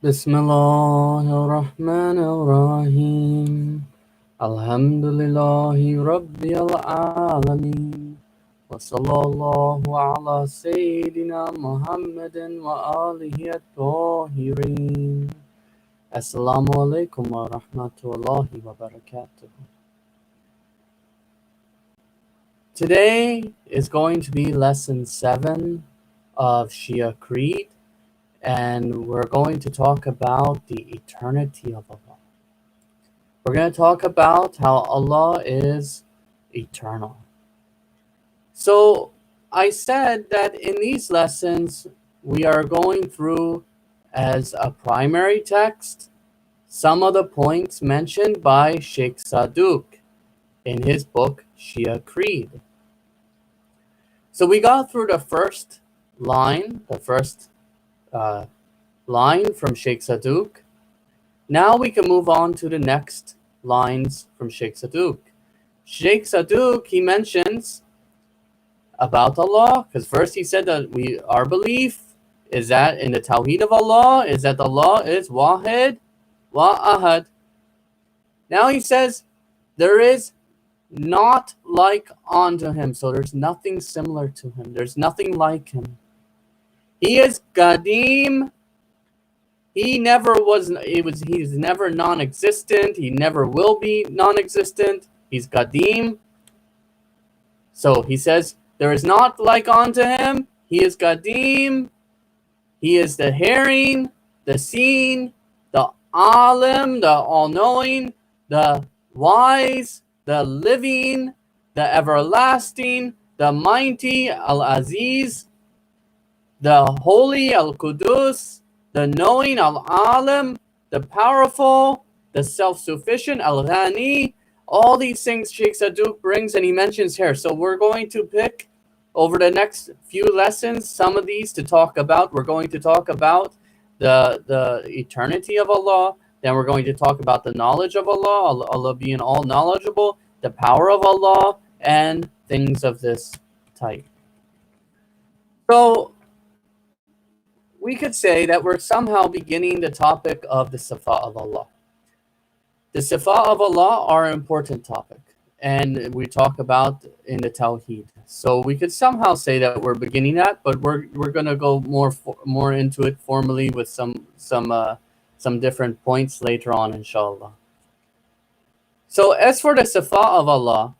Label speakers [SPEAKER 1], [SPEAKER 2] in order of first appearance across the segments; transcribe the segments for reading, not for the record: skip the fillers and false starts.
[SPEAKER 1] Bismillahirrahmanirrahim. Alhamdulillahi Rabbil Alameen. Wa sallallahu ala Sayyidina Muhammadin wa alihi at-tahirin. Assalamu alaikum wa rahmatullahi wa barakatuh. Today is going to be lesson 7 of Shia Creed, and we're going to talk about the eternity of Allah. We're going to talk about how Allah is eternal. So I said that in these lessons, we are going through as a primary text some of the points mentioned by Sheikh Saduk in his book Shia Creed. So we got through the first line from Sheikh Saduk. Now we can move on to the next lines from Sheikh Saduk. Sheikh Saduk, he mentions about Allah, because first he said that our belief is that in the Tawheed of Allah is that Allah is Wahid wa Ahad. Now he says there is not like unto him, so there's nothing similar to him. There's nothing like him. He is Qadim. He's never non-existent. He never will be non-existent. He's Qadim. So he says, there is not like unto him. He is Qadim. He is the hearing, the seeing, the Alim, the all-knowing, the wise, the living, the everlasting, the mighty, Al-Aziz, the holy, Al-Qudus, the knowing, Al-Alim, the powerful, the self-sufficient, Al-Ghani. All these things Sheikh Saduk brings and he mentions here. So we're going to pick over the next few lessons some of these to talk about. We're going to talk about the eternity of Allah. Then we're going to talk about the knowledge of Allah, Allah being all knowledgeable, the power of Allah, and things of this type. So we could say that we're somehow beginning the topic of the Sifa of Allah. The Sifa of Allah are an important topic, and we talk about in the Tawheed. So we could somehow say that we're beginning that, but we're going to go more into it formally with some different points later on, inshallah. So as for the Sifa of Allah,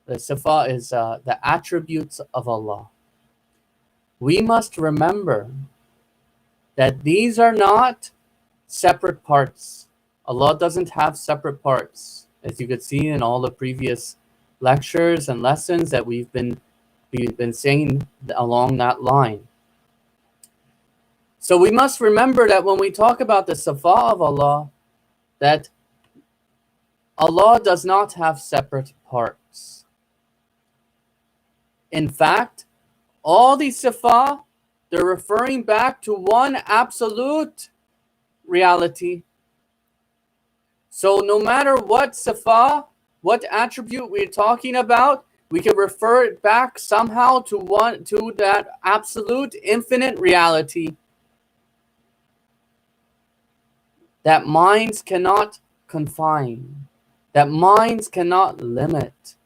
[SPEAKER 1] the Sifa is the attributes of Allah. We must remember that these are not separate parts. Allah doesn't have separate parts, as you could see in all the previous lectures and lessons that we've been saying along that line. So we must remember that when we talk about the Sifa of Allah, that Allah does not have separate parts. In fact, all these Sifa, they're referring back to one absolute reality. So no matter what Sifa, what attribute we're talking about, we can refer it back somehow to that absolute infinite reality that minds cannot confine, that minds cannot limit.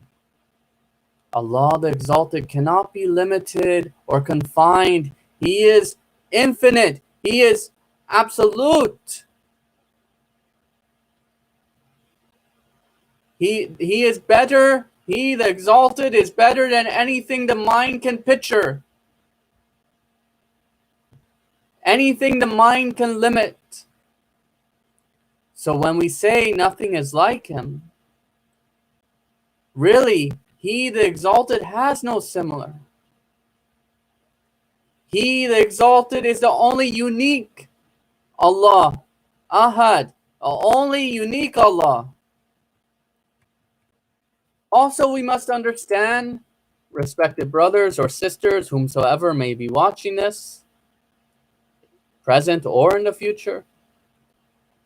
[SPEAKER 1] Allah the Exalted cannot be limited or confined. He is infinite. He is absolute. He is better. He, the Exalted, is better than anything the mind can picture. Anything the mind can limit. So when we say nothing is like him, really, he, the Exalted, has no similar. He, the Exalted, is the only unique Allah, Ahad, the only unique Allah. Also, we must understand, respected brothers or sisters, whomsoever may be watching this, present or in the future,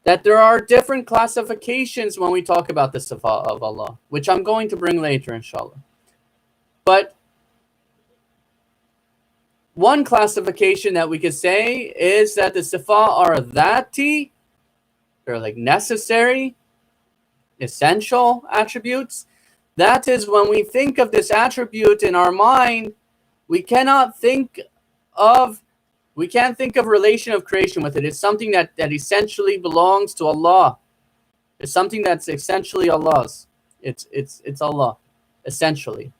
[SPEAKER 1] that there are different classifications when we talk about the Sifa of Allah, which I'm going to bring later, inshallah. But One classification that we could say is that the sifa are dhati, they're like necessary, essential attributes. That is, when we think of this attribute in our mind, we can't think of relation of creation with it. It's something that essentially belongs to Allah. It's something that's essentially Allah's. It's Allah, essentially.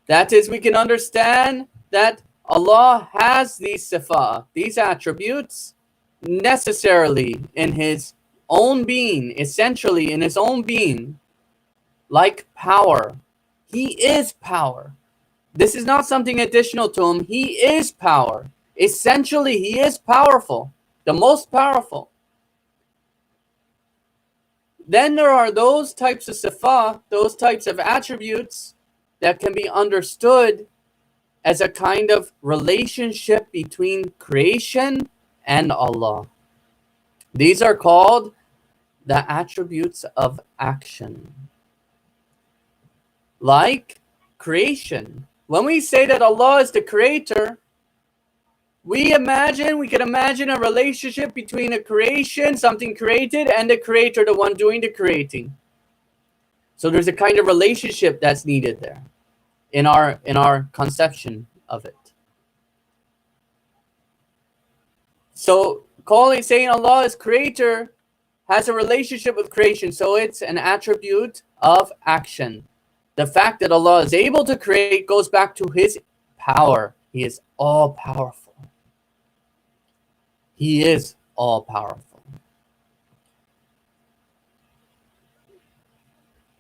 [SPEAKER 1] That is, we can understand that Allah has these sifa, these attributes, necessarily in His own being, essentially in His own being, like power. He is power. This is not something additional to Him. He is power. Essentially, He is powerful, the most powerful. Then there are those types of sifa, those types of attributes that can be understood as a kind of relationship between creation and Allah. These are called the attributes of action. Like creation. When we say that Allah is the creator, we can imagine a relationship between a creation, something created, and the creator, the one doing the creating. So there's a kind of relationship that's needed there in our conception of it. So saying Allah is creator has a relationship with creation, so it's an attribute of action. The fact that Allah is able to create goes back to His power. He is all powerful. He is all powerful.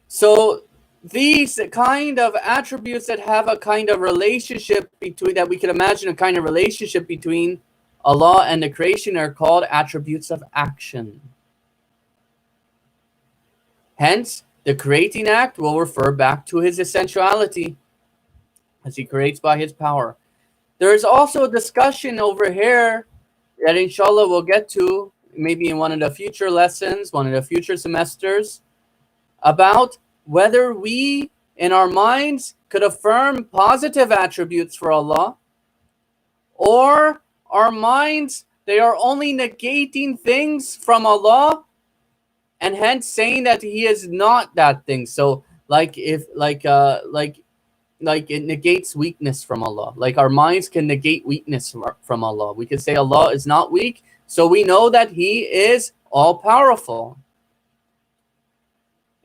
[SPEAKER 1] So these kind of attributes that have a kind of relationship between, that we can imagine a kind of relationship between Allah and the creation, are called attributes of action. Hence, the creating act will refer back to His essentiality, as He creates by His power. There is also a discussion over here that inshallah we'll get to, maybe in one of the future lessons, one of the future semesters, about whether we, in our minds, could affirm positive attributes for Allah, or our minds, they are only negating things from Allah, and hence saying that He is not that thing. So like it negates weakness from Allah. Like our minds can negate weakness from Allah. We can say Allah is not weak, so we know that He is all powerful.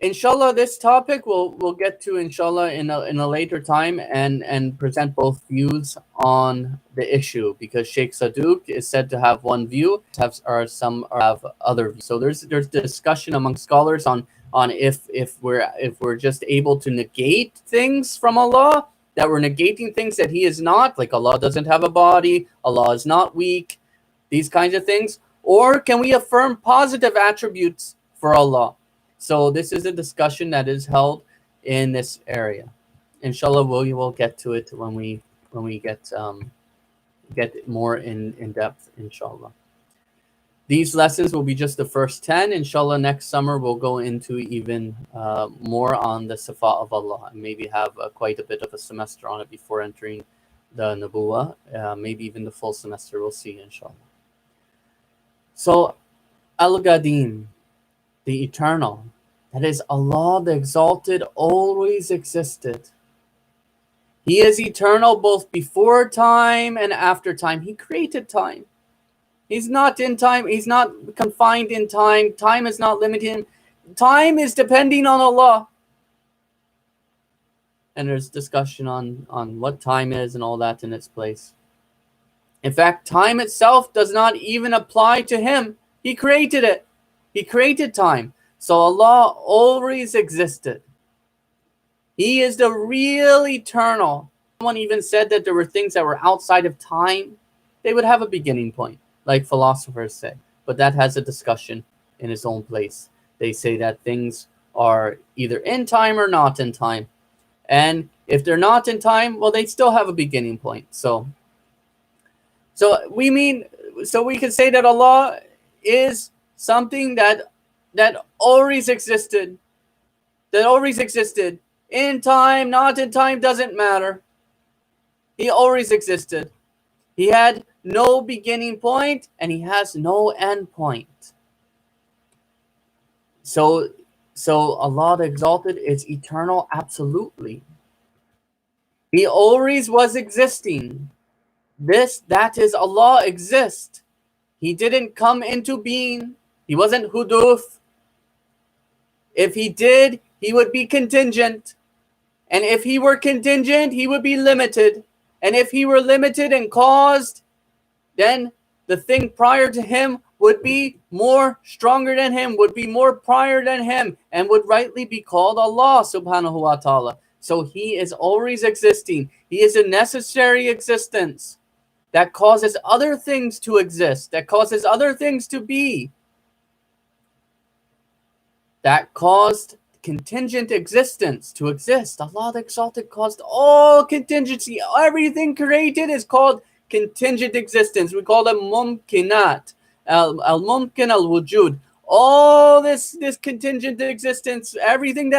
[SPEAKER 1] Inshallah, this topic we'll get to inshallah in a later time, and present both views on the issue, because Sheikh Saduq is said to have one view, some have other views. So there's discussion among scholars on if we're just able to negate things from Allah, that we're negating things that He is not, like Allah doesn't have a body, Allah is not weak, these kinds of things, or can we affirm positive attributes for Allah? So this is a discussion that is held in this area. Inshallah, we will get to it when we get more in depth, inshallah. These lessons will be just the first 10. Inshallah, next summer we'll go into even more on the Sifa of Allah, and maybe have quite a bit of a semester on it before entering the Nubuwah, maybe even the full semester. We'll see, inshallah. So, Al-Qadim, the eternal, that is Allah the exalted, always existed. He is eternal both before time and after time. He created time. He's not in time. He's not confined in time. Time is not limiting him. Time is depending on Allah. And there's discussion on what time is and all that in its place. In fact, time itself does not even apply to Him. He created it. He created time. So Allah always existed. He is the real eternal. Someone even said that there were things that were outside of time. They would have a beginning point, like philosophers say. But that has a discussion in its own place. They say that things are either in time or not in time. And if they're not in time, well, they still have a beginning point. So we can say that Allah is something that always existed. That always existed. In time, not in time, doesn't matter. He always existed. He had no beginning point and he has no end point. So Allah the Exalted is eternal absolutely. He always was existing. That is Allah exists. He didn't come into being. He wasn't huduth. If he did, he would be contingent. And if he were contingent, he would be limited. And if he were limited and caused, then the thing prior to him would be more stronger than him, would be more prior than him, and would rightly be called Allah subhanahu wa ta'ala. So he is always existing. He is a necessary existence that causes other things to exist, that causes other things to be, that caused contingent existence to exist. Allah the Exalted caused all contingency. Everything created is called contingent existence. We call them mumkinat, al-mumkin al-wujud. All this contingent existence, everything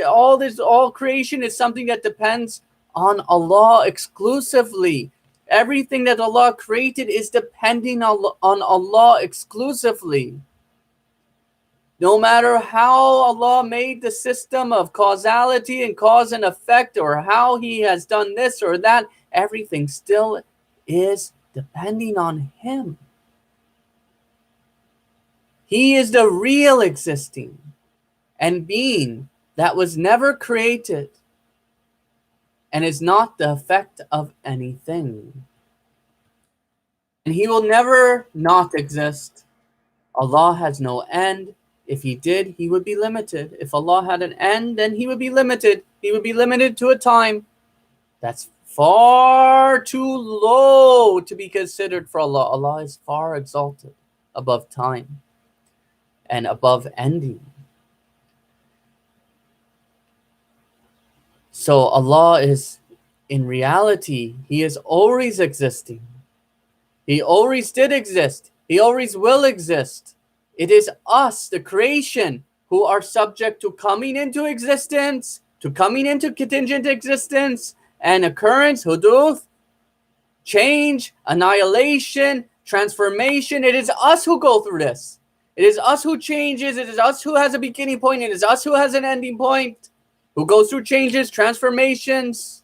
[SPEAKER 1] all creation is something that depends on Allah exclusively. Everything that Allah created is depending on Allah exclusively. No matter how Allah made the system of causality and cause and effect, or how He has done this or that, everything still is depending on Him. He is the real existing and being that was never created and is not the effect of anything. And He will never not exist. Allah has no end. If He did, He would be limited. If Allah had an end, then He would be limited. He would be limited to a time. That's far too low to be considered for Allah. Allah is far exalted above time and above ending. So Allah is, in reality, He is always existing. He always did exist. He always will exist. It is us, the creation, who are subject to coming into existence, to coming into contingent existence, and occurrence, huduth, change, annihilation, transformation. It is us who go through this. It is us who changes. It is us who has a beginning point. It is us who has an ending point, who goes through changes, transformations.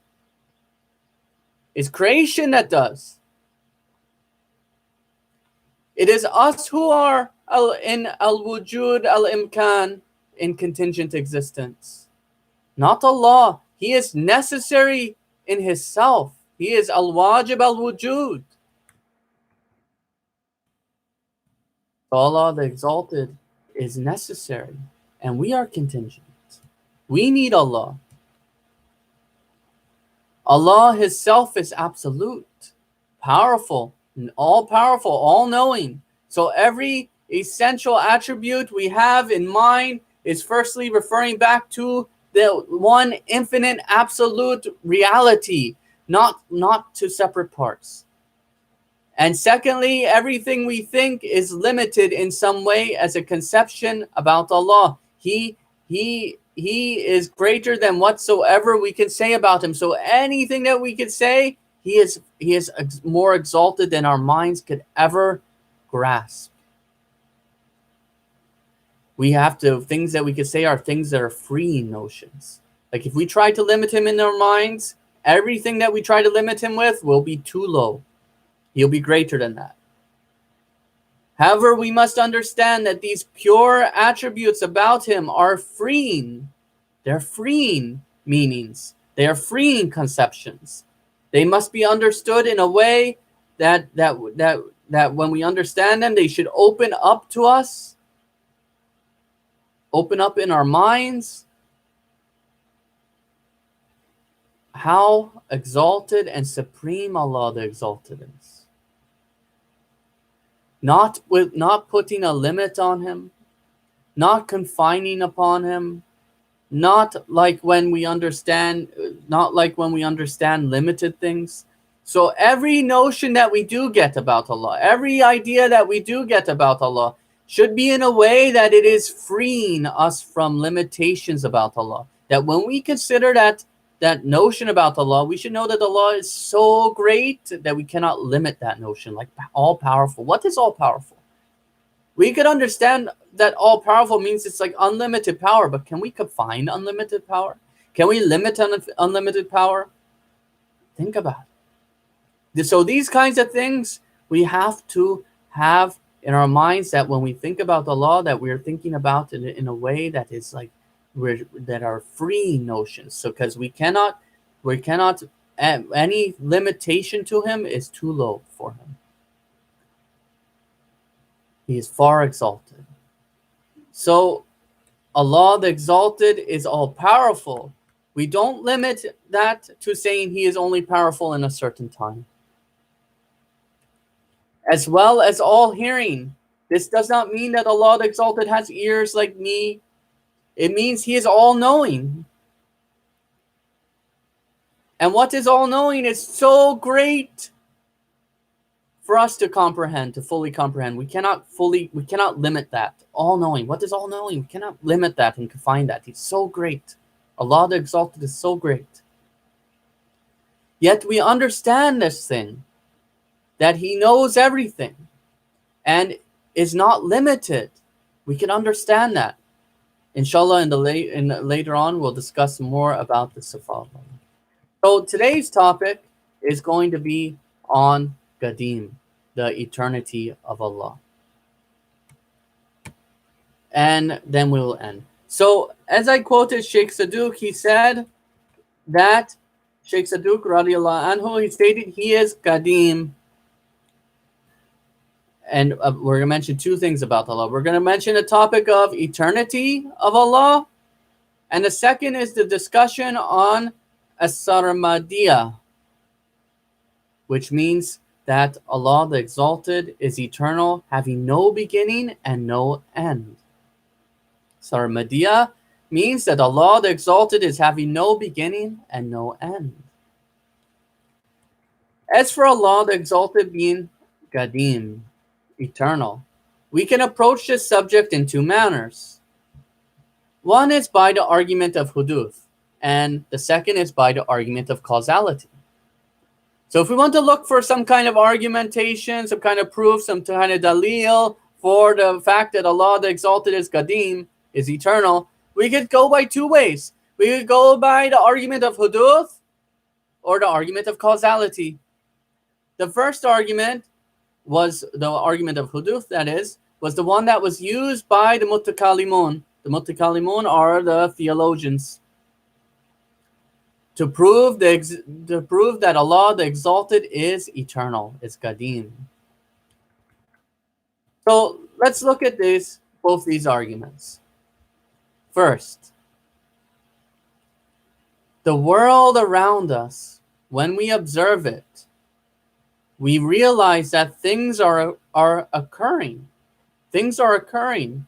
[SPEAKER 1] It's creation that does. It is us who are in al-wujud al-imkan, in contingent existence. Not Allah. He is necessary in His self. He is al-wajib al-wujud. Allah the Exalted is necessary, and we are contingent. We need Allah. Allah His self is absolute, powerful, all-powerful, all-knowing. So every essential attribute we have in mind is firstly referring back to the one infinite absolute reality, not to separate parts. And secondly, everything we think is limited in some way as a conception about Allah. He is greater than whatsoever we can say about Him. So anything that we could say, He is more exalted than our minds could ever grasp. We have to, things that we could say are things that are freeing notions. Like if we try to limit Him in our minds, everything that we try to limit Him with will be too low. He'll be greater than that. However, we must understand that these pure attributes about Him are freeing. They're freeing meanings. They are freeing conceptions. They must be understood in a way that when we understand them, they should open up to us, open up in our minds how exalted and supreme Allah the Exalted is. Not putting a limit on Him, not confining upon Him, not like when we understand limited things. So every notion that we do get about Allah, every idea that we do get about Allah, should be in a way that it is freeing us from limitations about Allah. That when we consider that that notion about the law, we should know that the law is so great that we cannot limit that notion, like all powerful. What is all powerful? We could understand that all powerful means it's like unlimited power, but can we confine unlimited power? Can we limit unlimited power? Think about it. So these kinds of things we have to have in our minds, that when we think about the law, that we're thinking about it in a way that is like that are free notions. So because we cannot any limitation to him is too low for him. He is far exalted. So Allah the Exalted is all powerful. We don't limit that to saying he is only powerful in a certain time. As well as all hearing. This does not mean that Allah the Exalted has ears like me. It means he is all knowing. And what is all knowing is so great for us to comprehend, to fully comprehend. We cannot limit that. All knowing. What is all knowing? We cannot limit that and confine that. He's so great. Allah the Exalted is so great. Yet we understand this thing, that he knows everything and is not limited. We can understand that. Inshallah, later on, we'll discuss more about the Sifat. So today's topic is going to be on Qadim, the eternity of Allah. And then we will end. So as I quoted Sheikh Saduq, he said that Sheikh Saduq radiallahu anhu, he stated he is Qadim. And we're going to mention two things about Allah. We're going to mention the topic of eternity of Allah. And the second is the discussion on As-Sarmadiyya, which means that Allah the Exalted is eternal, having no beginning and no end. Sarmadiyya means that Allah the Exalted is having no beginning and no end. As for Allah the Exalted being Qadim, eternal, we can approach this subject in two manners. One is by the argument of huduth, and the second is by the argument of causality. So if we want to look for some kind of argumentation, some kind of proof, some kind of dalil for the fact that Allah the Exalted is Qadim, is eternal, we could go by two ways. We could go by the argument of huduth or the argument of causality. The first argument was the argument of huduth, that is, was the one that was used by the Mutakallimun. The Mutakallimun are the theologians. To prove that Allah the Exalted is eternal, is Qadim. So let's look at both these arguments. First, the world around us, when we observe it, we realize that things are occurring. Things are occurring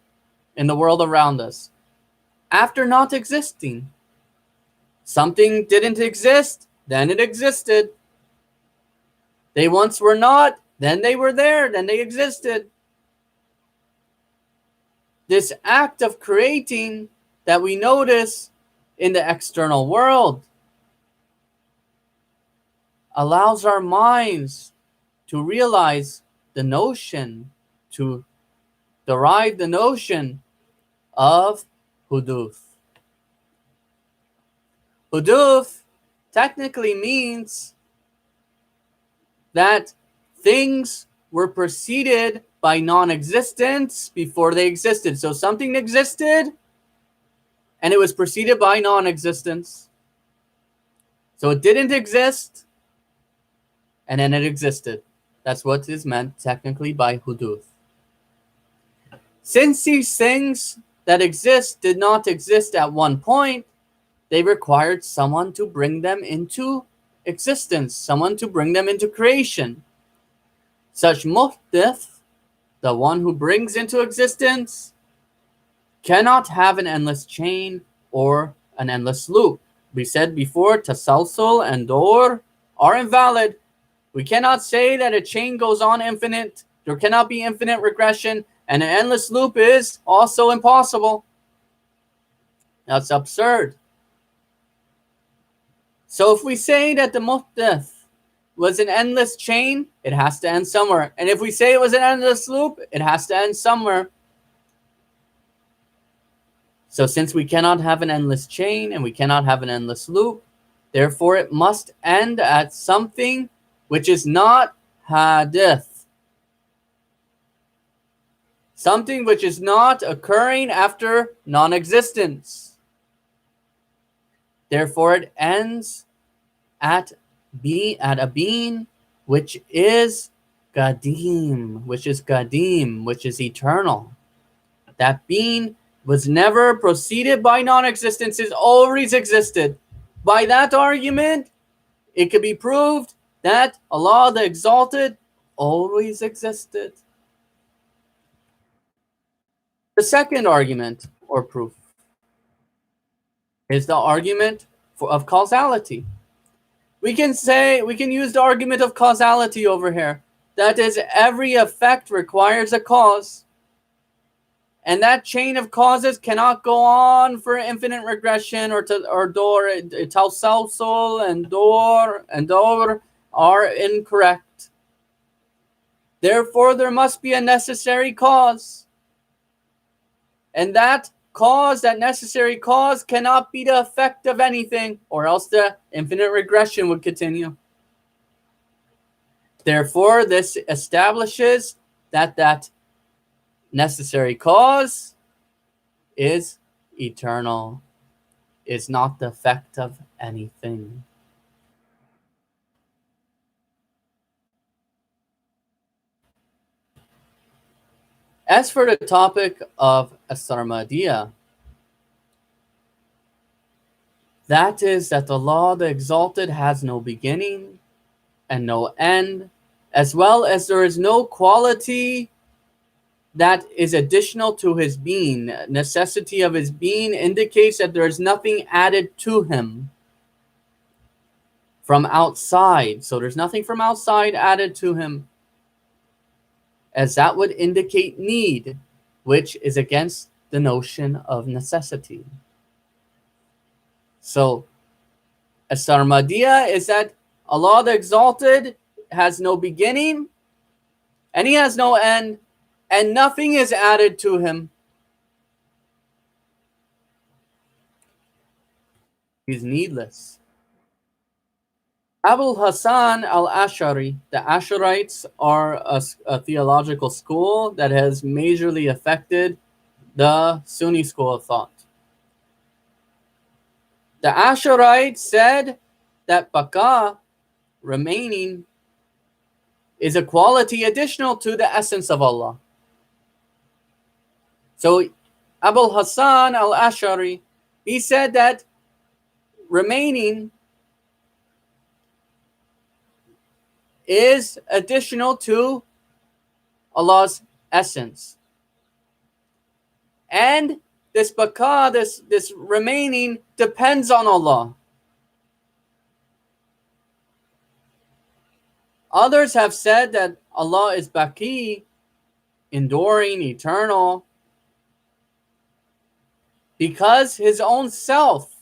[SPEAKER 1] in the world around us after not existing. Something didn't exist, then it existed. They once were not, then they were there, then they existed. This act of creating that we notice in the external world allows our minds to realize the notion, to derive the notion of huduth. Huduth technically means that things were preceded by non-existence before they existed. So something existed and it was preceded by non-existence. So it didn't exist and then it existed. That's what is meant technically by huduth. Since these things that exist did not exist at one point, they required someone to bring them into existence, someone to bring them into creation. Such muhdith, the one who brings into existence, cannot have an endless chain or an endless loop. We said before, tasalsul and dor are invalid. We cannot say that a chain goes on infinite. There cannot be infinite regression, and an endless loop is also impossible. That's absurd. So if we say that the muhdith was an endless chain, it has to end somewhere. And if we say it was an endless loop, it has to end somewhere. So since we cannot have an endless chain and we cannot have an endless loop, therefore it must end at something which is not hadith. Something which is not occurring after non-existence. Therefore it ends at a being which is Qadim, which is eternal. That being was never preceded by non-existence, it always existed. By that argument, it could be proved that Allah the Exalted always existed. The second argument or proof is the argument of causality. We can use the argument of causality over here. That is, every effect requires a cause. And that chain of causes cannot go on for infinite regression or door. Tawsalsul and door are incorrect. Therefore, there must be a necessary cause. And that necessary cause cannot be the effect of anything, or else the infinite regression would continue. Therefore, this establishes that necessary cause is eternal, is not the effect of anything. As for the topic of As-Sarmadiyya, that is that Allah the Exalted has no beginning and no end, as well as there is no quality that is additional to his being. Necessity of his being indicates that there is nothing added to him from outside. So there's nothing from outside added to him, as that would indicate need, which is against the notion of necessity. So As-Sarmadiyya is that Allah the Exalted has no beginning and he has no end, and nothing is added to him. He's needless. Abul Hasan al-Ash'ari, the Ash'arites are a theological school that has majorly affected the Sunni school of thought. The Ash'arites said that baqa, remaining, is a quality additional to the essence of Allah. So Abul Hasan al-Ash'ari, he said that remaining is additional to Allah's essence. And this baqa, this remaining, depends on Allah. Others have said that Allah is baqi, enduring, eternal, because his own self,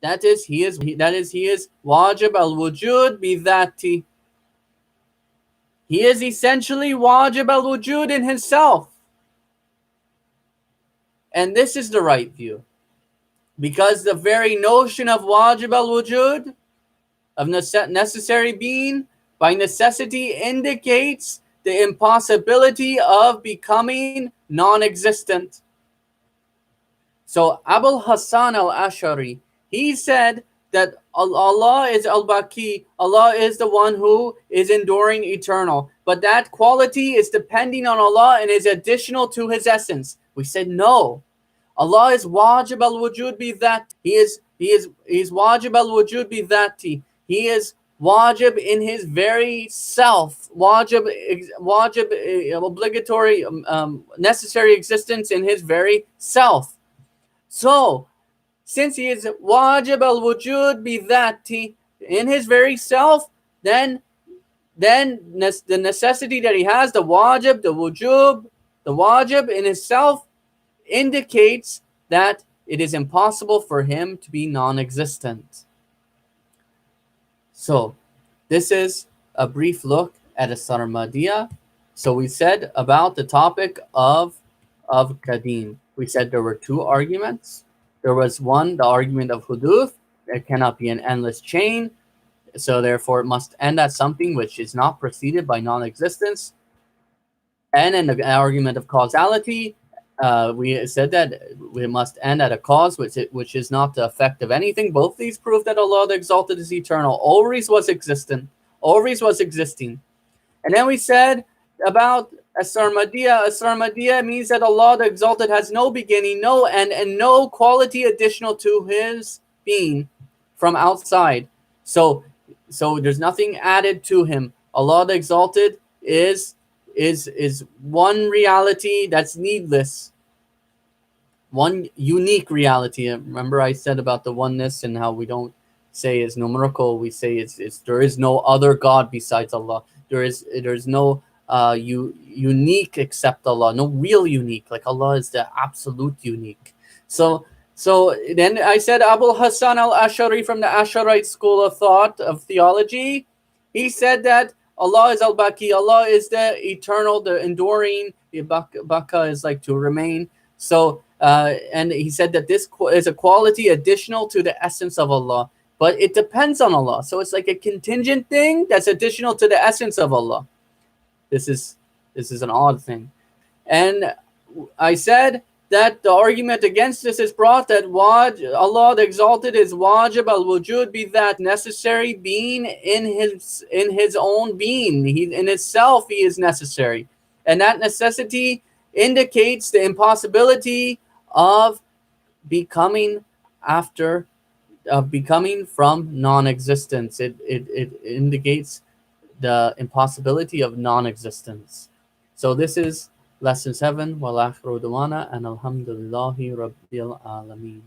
[SPEAKER 1] that is he is wajib al-wujud bi dhati. He is essentially wajib al-wujud in himself. And this is the right view, because the very notion of wajib al-wujud, of necessary being, by necessity indicates the impossibility of becoming non-existent. So Abul Hasan al-Ash'ari, he said that Allah is al-Baqi, Allah is the one who is enduring, eternal. But that quality is depending on Allah and is additional to his essence. We said no. Allah is wajib al-wujud bi that. He is wajib al-wujud bi dhati. He is wajib in his very self. Wajib obligatory, necessary existence in his very self. So, since he is wajib al-wujud bi dhati, in his very self, then the necessity that he has, the wajib, the wajib in his self, indicates that it is impossible for him to be non-existent. So this is a brief look at a Sarmadiya. So we said about the topic of Kadim. We said there were two arguments. There was one, the argument of Huduth. It cannot be an endless chain, so therefore it must end at something which is not preceded by non-existence. And in the argument of causality, we said that we must end at a cause which is not the effect of anything. Both these prove that Allah the Exalted is eternal, always was existent, always was existing. And then we said about Asarmadiya. Asarmadiya means that Allah the Exalted has no beginning, no end, and no quality additional to His being from outside. So there's nothing added to Him. Allah the Exalted is one reality that's needless, one unique reality. Remember I said about the oneness and how we don't say it's numerical, we say it's there is no other God besides Allah. There's no unique except Allah, no real unique, like Allah is the absolute unique. So then I said Abul Hassan al-Ash'ari from the Ash'arite school of thought of theology, he said that Allah is al-Baqi, Allah is the eternal, the enduring. The Baqa is like to remain. So and he said that this is a quality additional to the essence of Allah, but it depends on Allah. So it's like a contingent thing that's additional to the essence of Allah. This is an odd thing. And I said that the argument against this is brought that Allah the Exalted is wajib al-wujud, be that necessary being in his own being. In itself he is necessary. And that necessity indicates the impossibility of becoming from non-existence. It indicates the impossibility of non-existence. So this is lesson 7. Wa akhiru duwana and alhamdulillahi rabbil alameen.